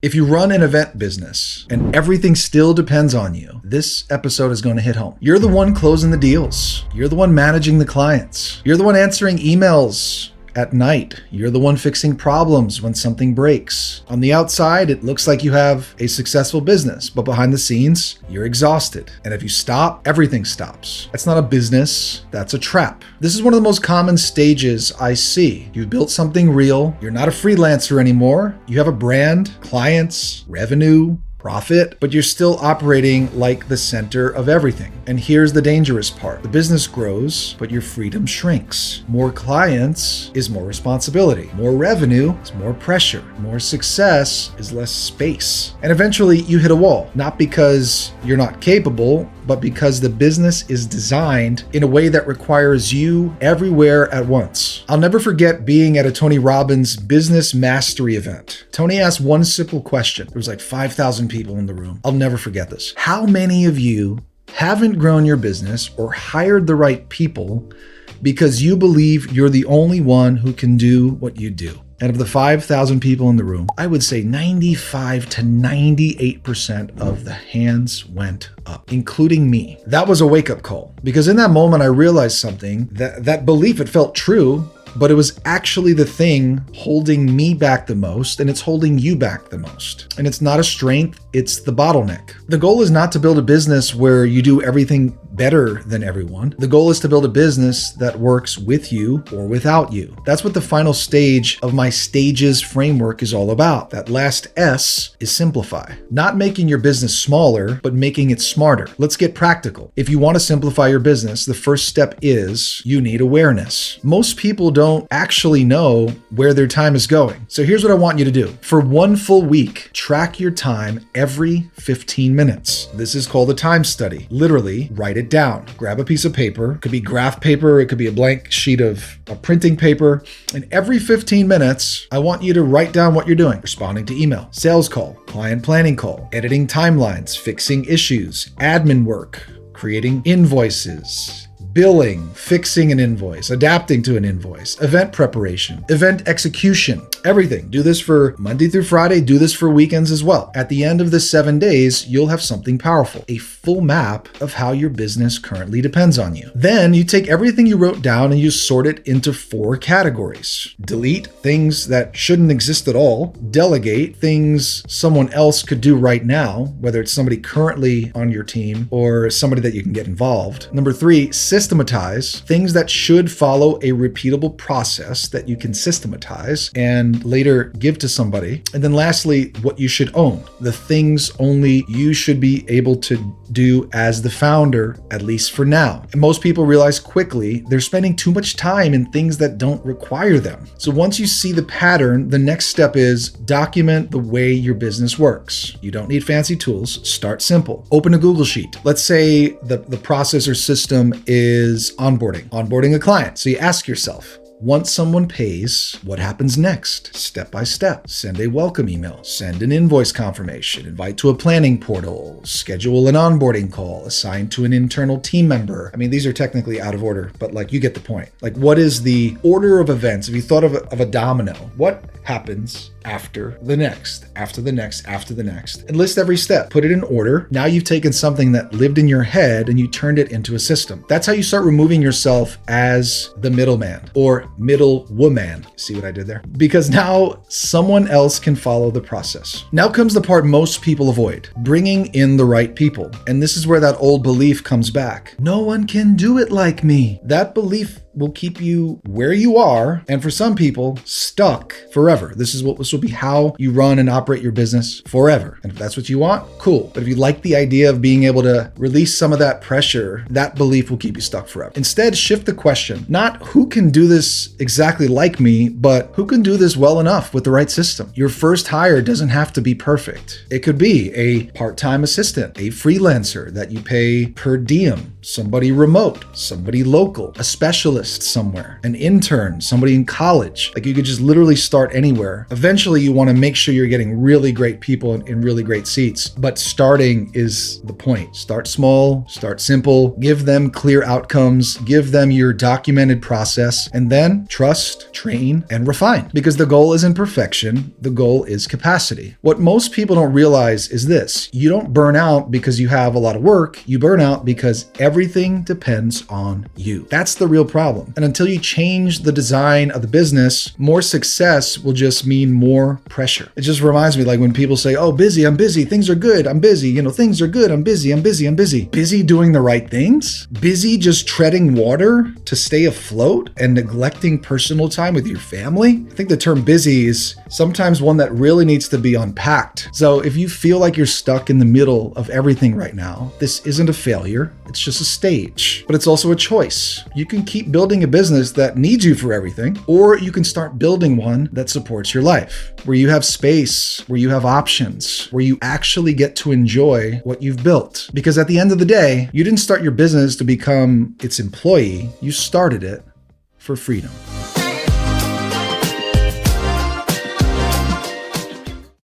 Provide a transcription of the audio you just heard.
If you run an event business and everything still depends on you, this episode is going to hit home. You're the one closing the deals. You're the one managing the clients. You're the one answering emails at night. You're the one fixing problems when something breaks. On the outside, it looks like you have a successful business, but behind the scenes, you're exhausted. And if you stop, everything stops. That's not a business, that's a trap. This is one of the most common stages I see. You've built something real. You're not a freelancer anymore. You have a brand, clients, revenue, profit, but you're still operating like the center of everything. And here's the dangerous part. The business grows, but your freedom shrinks. More clients is more responsibility. More revenue is more pressure. More success is less space. And eventually you hit a wall, not because you're not capable, but because the business is designed in a way that requires you everywhere at once. I'll never forget being at a Tony Robbins business mastery event. Tony asked one simple question. There was like 5,000 people in the room. I'll never forget this. How many of you haven't grown your business or hired the right people because you believe you're the only one who can do what you do? And of the 5,000 people in the room, I would say 95 to 98% of the hands went up, including me. That was a wake-up call, because in that moment, I realized something, that belief, it felt true, but it was actually the thing holding me back the most, and it's holding you back the most. And it's not a strength, it's the bottleneck. The goal is not to build a business where you do everything better than everyone. The goal is to build a business that works with you or without you. That's what the final stage of my stages framework is all about. That last S is simplify. Not making your business smaller, but making it smarter. Let's get practical. If you want to simplify your business, the first step is you need awareness. Most people don't actually know where their time is going. So here's what I want you to do. For one full week, track your time every 15 minutes. This is called a time study. Literally, write it down. Grab a piece of paper. It could be graph paper. It could be a blank sheet of printing paper. And every 15 minutes, I want you to write down what you're doing. Responding to email, sales call, client planning call, editing timelines, fixing issues, admin work, creating invoices, billing, fixing an invoice, adapting to an invoice, event preparation, event execution, everything. Do this for Monday through Friday. Do this for weekends as well. At the end of the 7 days, you'll have something powerful, a full map of how your business currently depends on you. Then you take everything you wrote down and you sort it into 4 categories. Delete things that shouldn't exist at all. Delegate things someone else could do right now, whether it's somebody currently on your team or somebody that you can get involved. Number 3, systematize things that should follow a repeatable process that you can systematize and later give to somebody. And then lastly, what you should own, the things only you should be able to do as the founder, at least for now. And most people realize quickly they're spending too much time in things that don't require them. So once you see the pattern, the next step is document the way your business works. You don't need fancy tools. Start simple. Open a Google Sheet. Let's say the process or system is onboarding a client. So you ask yourself, once someone pays, what happens next? Step by step. Send a welcome email, send an invoice confirmation, invite to a planning portal, schedule an onboarding call, assign to an internal team member. I mean, these are technically out of order, but like you get the point. Like, what is the order of events? If you thought of a domino, what happens after the next, after the next, after the next? And list every step, put it in order. Now you've taken something that lived in your head and you turned it into a system. That's how you start removing yourself as the middleman or middle woman. See what I did there? Because now someone else can follow the process. Now comes the part most people avoid, bringing in the right people. And this is where that old belief comes back. No one can do it like me. That belief will keep you where you are, and for some people, stuck forever. This will be how you run and operate your business forever. And if that's what you want, cool. But if you like the idea of being able to release some of that pressure, that belief will keep you stuck forever. Instead, shift the question. Not who can do this exactly like me, but who can do this well enough with the right system. Your first hire doesn't have to be perfect. It could be a part-time assistant, a freelancer that you pay per diem, somebody remote, somebody local, a specialist analyst somewhere, an intern, somebody in college. Like you could just literally start anywhere. Eventually you want to make sure you're getting really great people in really great seats, but starting is the point. Start small, start simple, give them clear outcomes, give them your documented process, and then trust, train, and refine. Because the goal isn't perfection, the goal is capacity. What most people don't realize is this: you don't burn out because you have a lot of work, you burn out because everything depends on you. That's the real problem. And until you change the design of the business, more success will just mean more pressure. It just reminds me, like when people say, oh, busy, I'm busy, things are good, I'm busy, things are good, I'm busy, I'm busy, I'm busy. Busy doing the right things? Busy just treading water to stay afloat and neglecting personal time with your family? I think the term busy is sometimes one that really needs to be unpacked. So if you feel like you're stuck in the middle of everything right now, this isn't a failure, it's just a stage. But it's also a choice. You can keep building a business that needs you for everything, or you can start building one that supports your life, where you have space, where you have options, where you actually get to enjoy what you've built. Because at the end of the day, you didn't start your business to become its employee, you started it for freedom.